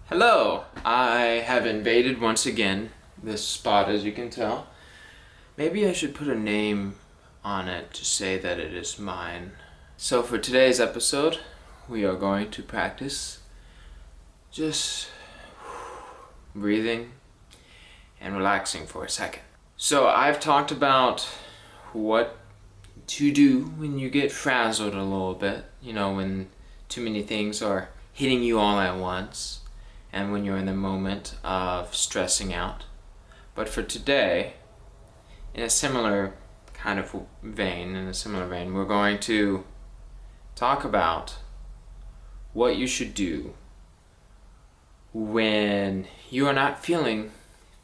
Hello! I have invaded once again this spot, as you can tell. Maybe I should put a name on it to say that it is mine. So for today's episode, we are going to practice just breathing and relaxing for a second. So I've talked about what to do when you get frazzled a little bit, when too many things are hitting you all at once, and when you're in the moment of stressing out. But for today, in a similar vein, we're going to talk about what you should do when you are not feeling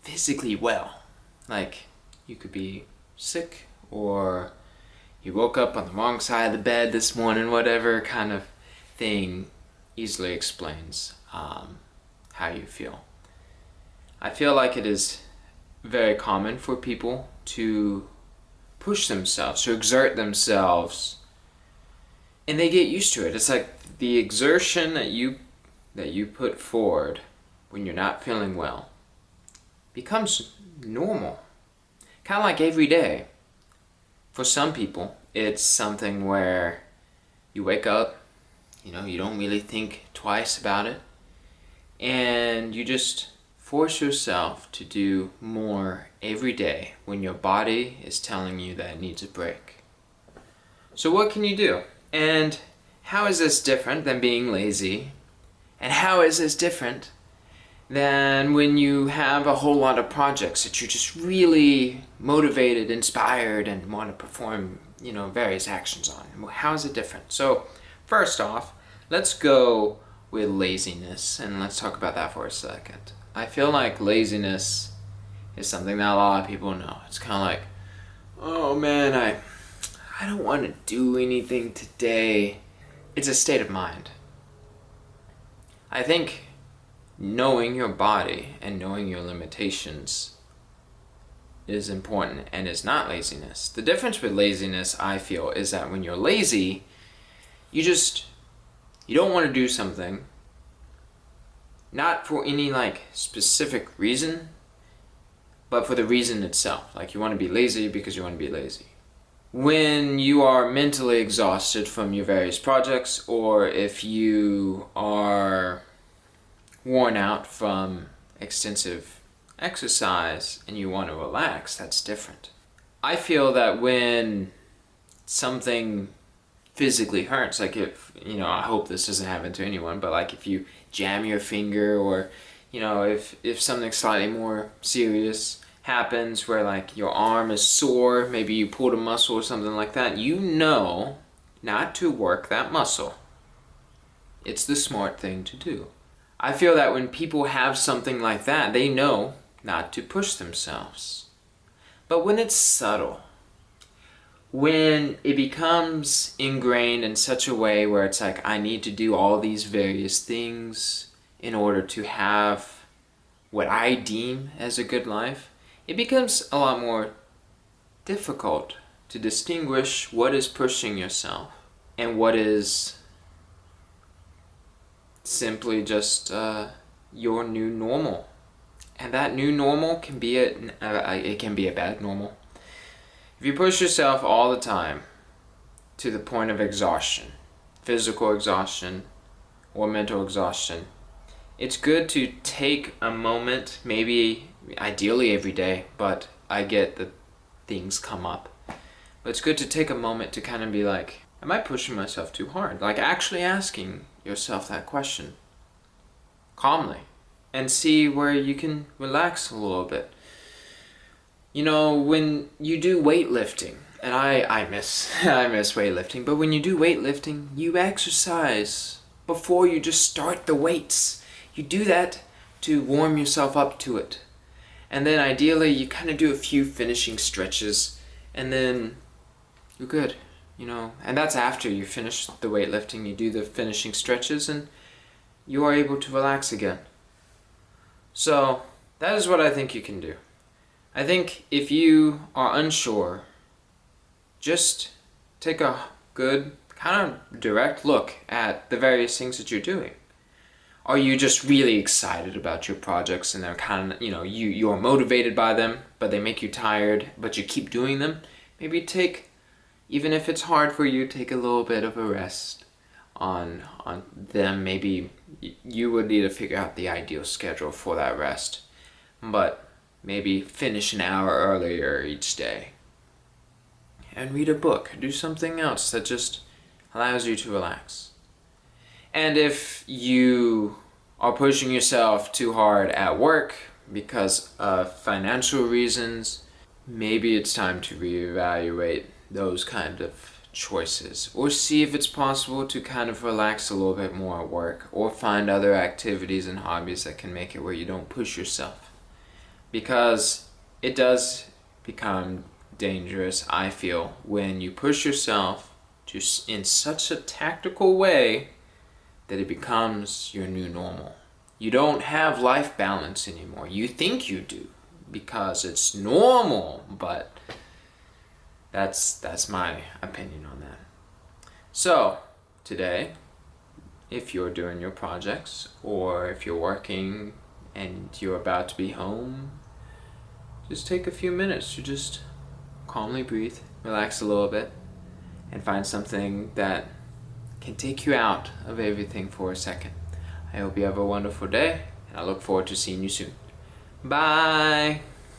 physically well. Like, you could be sick, or you woke up on the wrong side of the bed this morning, whatever kind of thing easily explains how you feel. I feel like it is very common for people to push themselves, to exert themselves, and they get used to it. It's like the exertion that you put forward when you're not feeling well becomes normal. Kind of like every day. For some people, it's something where you wake up, you don't really think twice about it, and you just force yourself to do more every day when your body is telling you that it needs a break. So what can you do? And how is this different than being lazy? And how is this different than when you have a whole lot of projects that you're just really motivated, inspired, and want to perform, various actions on? How is it different? So first off, let's go with laziness, and let's talk about that for a second. I feel like laziness is something that a lot of people know. It's kind of like, oh man, I don't want to do anything today. It's a state of mind. I think knowing your body and knowing your limitations is important and is not laziness. The difference with laziness, I feel, is that when you're lazy, you don't want to do something, not for any specific reason, but for the reason itself. Like, you want to be lazy because you want to be lazy. When you are mentally exhausted from your various projects, or if you are worn out from extensive exercise and you want to relax, that's different. I feel that when something physically hurts, like if, I hope this doesn't happen to anyone, but like if you jam your finger, or, if something slightly more serious happens where like your arm is sore, maybe you pulled a muscle or something like that, not to work that muscle. It's the smart thing to do. I feel that when people have something like that, they know not to push themselves. But when it's subtle, when it becomes ingrained in such a way where it's like, I need to do all these various things in order to have what I deem as a good life, it becomes a lot more difficult to distinguish what is pushing yourself and what is simply just your new normal. And that new normal can be it can be a bad normal. If you push yourself all the time to the point of exhaustion, physical exhaustion or mental exhaustion, it's good to take a moment, maybe ideally every day, but I get that things come up. But it's good to take a moment to kind of be like, am I pushing myself too hard? Like, actually asking yourself that question calmly and see where you can relax a little bit. When you do weightlifting, and I miss weightlifting, but when you do weightlifting, you exercise before you just start the weights. You do that to warm yourself up to it. And then ideally, you kind of do a few finishing stretches, and then you're good, And that's after you finish the weightlifting, you do the finishing stretches, and you are able to relax again. So that is what I think you can do. I think if you are unsure, just take a good kind of direct look at the various things that you're doing. are you just really excited about your projects and they're kind of, you're motivated by them, but they make you tired, but you keep doing them? Maybe even if it's hard for you, take a little bit of a rest on them. Maybe you would need to figure out the ideal schedule for that rest, but maybe finish an hour earlier each day and read a book. Do something else that just allows you to relax. And if you are pushing yourself too hard at work because of financial reasons, maybe it's time to reevaluate those kind of choices, or see if it's possible to kind of relax a little bit more at work, or find other activities and hobbies that can make it where you don't push yourself. Because it does become dangerous, I feel, when you push yourself just in such a tactical way that it becomes your new normal. You don't have life balance anymore. You think you do because it's normal, but that's my opinion on that. So today, if you're doing your projects, or if you're working and you're about to be home, just take a few minutes to just calmly breathe, relax a little bit, and find something that can take you out of everything for a second. I hope you have a wonderful day, and I look forward to seeing you soon. Bye!